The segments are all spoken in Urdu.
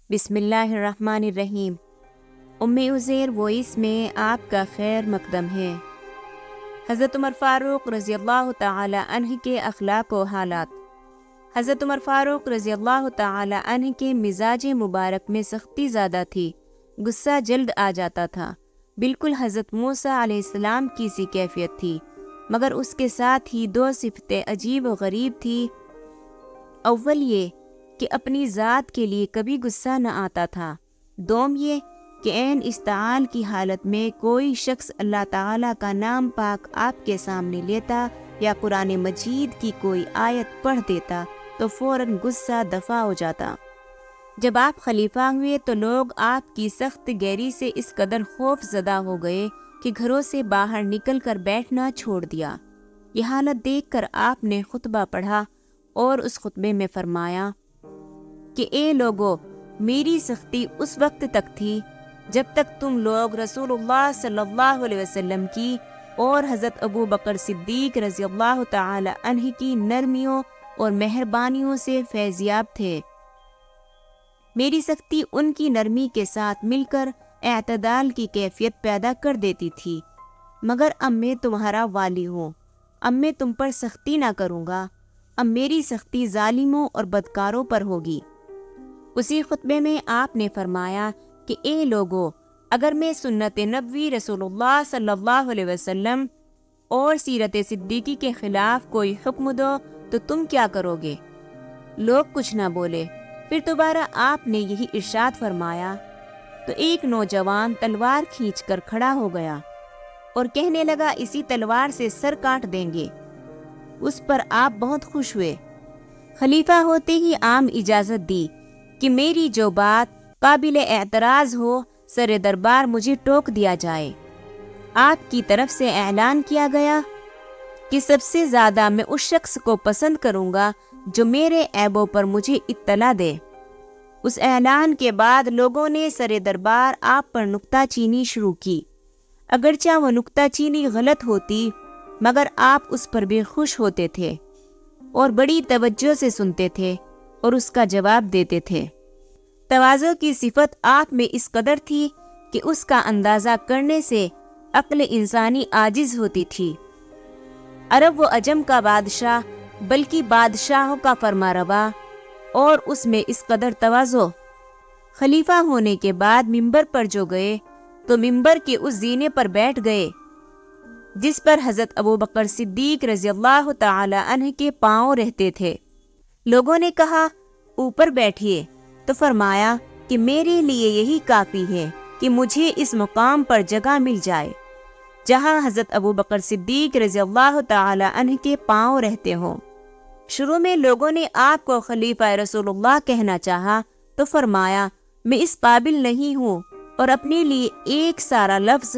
بسم اللہ الرحمن الرحیم۔ عزیر وائس میں آپ کا خیر مقدم ہے۔ حضرت عمر فاروق رضی اللہ تعالی عنہ کے اخلاق و حالات۔ حضرت عمر فاروق رضی اللہ تعالی عنہ کے مزاج مبارک میں سختی زیادہ تھی، غصہ جلد آ جاتا تھا، بالکل حضرت موسیٰ علیہ السلام کی سی کیفیت تھی، مگر اس کے ساتھ ہی دو صفتیں عجیب و غریب تھی۔ اول یہ کہ اپنی ذات کے لیے کبھی غصہ نہ آتا تھا، دوم یہ کہ عین استعال کی حالت میں کوئی شخص اللہ تعالیٰ کا نام پاک آپ کے سامنے لیتا یا قرآن مجید کی کوئی آیت پڑھ دیتا تو فوراً غصہ دفع ہو جاتا۔ جب آپ خلیفہ ہوئے تو لوگ آپ کی سخت گیری سے اس قدر خوف زدہ ہو گئے کہ گھروں سے باہر نکل کر بیٹھنا چھوڑ دیا۔ یہ حالت دیکھ کر آپ نے خطبہ پڑھا اور اس خطبے میں فرمایا کہ اے لوگو، میری سختی اس وقت تک تھی جب تک تم لوگ رسول اللہ صلی اللہ علیہ وسلم کی اور حضرت ابو بکر صدیق رضی اللہ تعالی عنہ کی نرمیوں اور مہربانیوں سے فیضیاب تھے۔ میری سختی ان کی نرمی کے ساتھ مل کر اعتدال کی کیفیت پیدا کر دیتی تھی، مگر اب میں تمہارا والی ہوں، اب میں تم پر سختی نہ کروں گا، اب میری سختی ظالموں اور بدکاروں پر ہوگی۔ اسی خطبے میں آپ نے فرمایا کہ اے لوگو، اگر میں سنت نبوی رسول اللہ صلی اللہ علیہ وسلم اور سیرت صدیقی کے خلاف کوئی حکم دو تو تم کیا کرو گے؟ لوگ کچھ نہ بولے۔ پھر دوبارہ آپ نے یہی ارشاد فرمایا تو ایک نوجوان تلوار کھینچ کر کھڑا ہو گیا اور کہنے لگا اسی تلوار سے سر کاٹ دیں گے۔ اس پر آپ بہت خوش ہوئے۔ خلیفہ ہوتے ہی عام اجازت دی کہ میری جو بات قابل اعتراض ہو سر دربار مجھے ٹوک دیا جائے۔ آپ کی طرف سے اعلان کیا گیا کہ سب سے زیادہ میں اس شخص کو پسند کروں گا جو میرے عیبوں پر مجھے اطلاع دے۔ اس اعلان کے بعد لوگوں نے سر دربار آپ پر نکتہ چینی شروع کی، اگرچہ وہ نکتہ چینی غلط ہوتی مگر آپ اس پر بھی خوش ہوتے تھے اور بڑی توجہ سے سنتے تھے اور اس کا جواب دیتے تھے۔ تواضع کی صفت آپ میں اس قدر تھی کہ اس کا اندازہ کرنے سے عقل انسانی عاجز ہوتی تھی۔ عرب و عجم کا بادشاہ بلکہ بادشاہوں کا فرمانروا اور اس میں اس قدر تواضع۔ خلیفہ ہونے کے بعد منبر پر جو گئے تو منبر کے اس زینے پر بیٹھ گئے جس پر حضرت ابو بکر صدیق رضی اللہ تعالی عنہ کے پاؤں رہتے تھے۔ لوگوں نے کہا اوپر بیٹھیے تو فرمایا کہ میرے لیے یہی کافی ہے کہ مجھے اس مقام پر جگہ مل جائے جہاں حضرت ابو بکر صدیق رضی اللہ تعالی عنہ کے پاؤں رہتے ہوں۔ شروع میں لوگوں نے آپ کو خلیفہ رسول اللہ کہنا چاہا تو فرمایا میں اس قابل نہیں ہوں اور اپنے لیے ایک سارا لفظ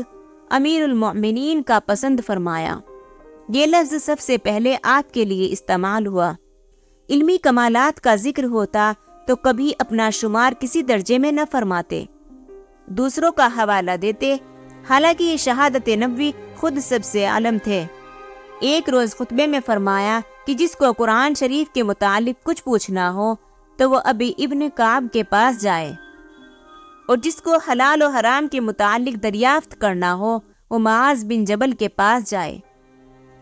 امیر المؤمنین کا پسند فرمایا۔ یہ لفظ سب سے پہلے آپ کے لیے استعمال ہوا۔ علمی کمالات کا ذکر ہوتا تو کبھی اپنا شمار کسی درجے میں نہ فرماتے، دوسروں کا حوالہ دیتے، حالانکہ یہ شہادت نبوی خود سب سے عالم تھے۔ ایک روز خطبے میں فرمایا کہ جس کو قرآن شریف کے متعلق کچھ پوچھنا ہو تو وہ ابی ابن کعب کے پاس جائے، اور جس کو حلال و حرام کے متعلق دریافت کرنا ہو وہ معاذ بن جبل کے پاس جائے،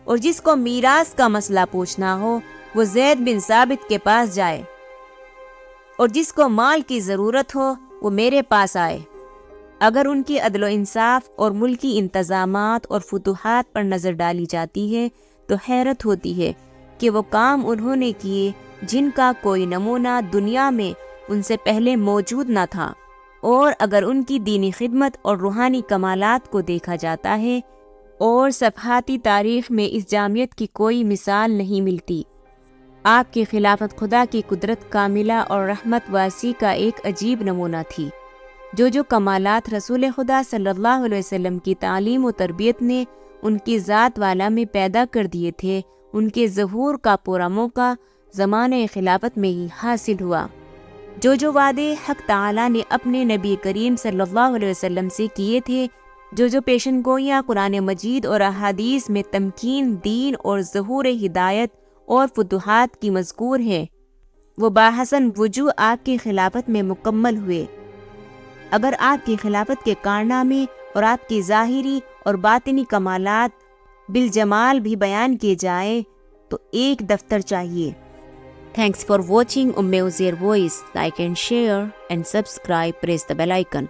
اور جس کو میراث کا مسئلہ پوچھنا ہو وہ زید بن ثابت کے پاس جائے، اور جس کو مال کی ضرورت ہو وہ میرے پاس آئے۔ اگر ان کی عدل و انصاف اور ملکی انتظامات اور فتوحات پر نظر ڈالی جاتی ہے تو حیرت ہوتی ہے کہ وہ کام انہوں نے کیے جن کا کوئی نمونہ دنیا میں ان سے پہلے موجود نہ تھا، اور اگر ان کی دینی خدمت اور روحانی کمالات کو دیکھا جاتا ہے اور صفحاتی تاریخ میں اس جامعیت کی کوئی مثال نہیں ملتی۔ آپ کی خلافت خدا کی قدرت کاملہ اور رحمت واسع کا ایک عجیب نمونہ تھی۔ جو کمالات رسول خدا صلی اللہ علیہ وسلم کی تعلیم و تربیت نے ان کی ذات والا میں پیدا کر دیے تھے، ان کے ظہور کا پورا موقع زمانۂ خلافت میں ہی حاصل ہوا۔ جو وعدے حق تعالیٰ نے اپنے نبی کریم صلی اللہ علیہ وسلم سے کیے تھے، جو پیشن گوئیاں قرآن مجید اور احادیث میں تمکین دین اور ظہور ہدایت اور فتوحات کی مذکور ہیں، وہ باحسن وجوہ آپ کی خلافت میں مکمل ہوئے۔ اگر آپ کی خلافت کے کارنامے اور آپ کی ظاہری اور باطنی کمالات بالجمال بھی بیان کیے جائیں تو ایک دفتر چاہیے۔ Thanks for watching Umme Uzair Voice. Like and share and subscribe. Press the bell icon.